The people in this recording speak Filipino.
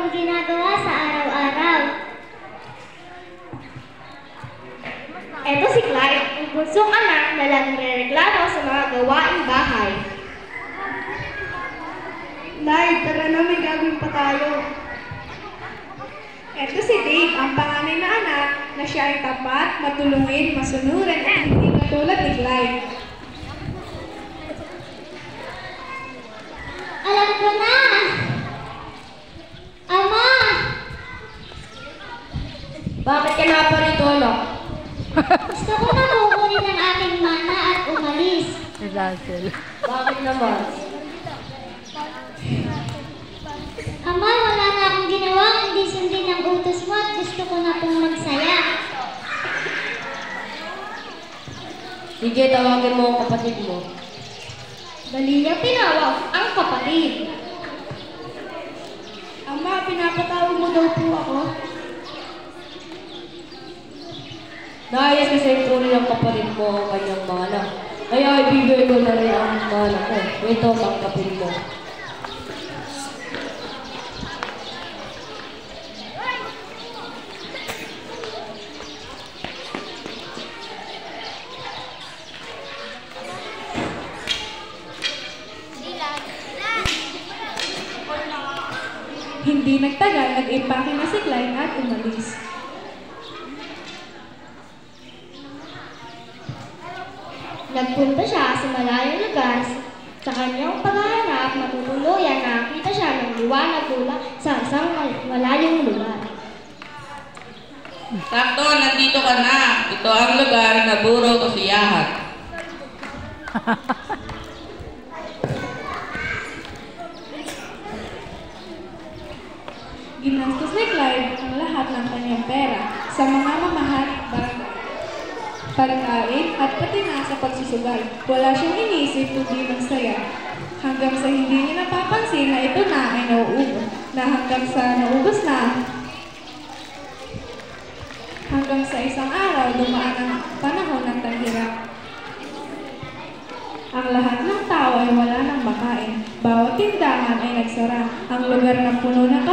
akong ginagawa sa araw-araw. Eto si Clyde, ang bunsong anak na laging nireklamo sa mga gawaing bahay. Clyde, tara na, may gagawin pa tayo. Eto si Dave, ang panganay na anak na siya ay tapat, matulungin, masunurin at hindi katulad ni Clyde. Alam ko na! Ama! Bakit ka na pa rito, anak? Gusto ko na kukunin ang aking mana at umalis. Bakit naman? Ama, wala na akong ginawa kundi sundin ang utos mo at gusto ko na pong magsaya. Sige, tawagin mo ang kapatid mo. Dali niya tinawag ang kapatid. Ama, pinapatawag mo daw po ako. Naayos kasi tuloy ang kapatid mo ang kanyang mana. Kaya ibibigay ko na rin ang mana ko. Ito ang kapatid mo. Hindi nagtagal, nag-impake na si Clyde at umalis. Nagpunta siya sa malayong lugar. Sa kanyang paghahanap, matutuluyan nakita siya ng liwanag mula sa isang malayong lugar. Sakto, nandito ka na. Ito ang lugar na buro kasiyahan. Ginastos ni Clyde ang lahat ng kanyang pera sa mga mamahaling pagkain at pati na sa pagsusugal. Wala siyang inisip kundi magsaya. Hanggang sa hindi niya napapansin na ito na ay nauubos. Hanggang sa isang araw, dumaan ang panahon ng tanghiran. Ang lahat ng tao ay wala ng makain. Bawat tindahan ay nagsara. Ang lugar na puno ng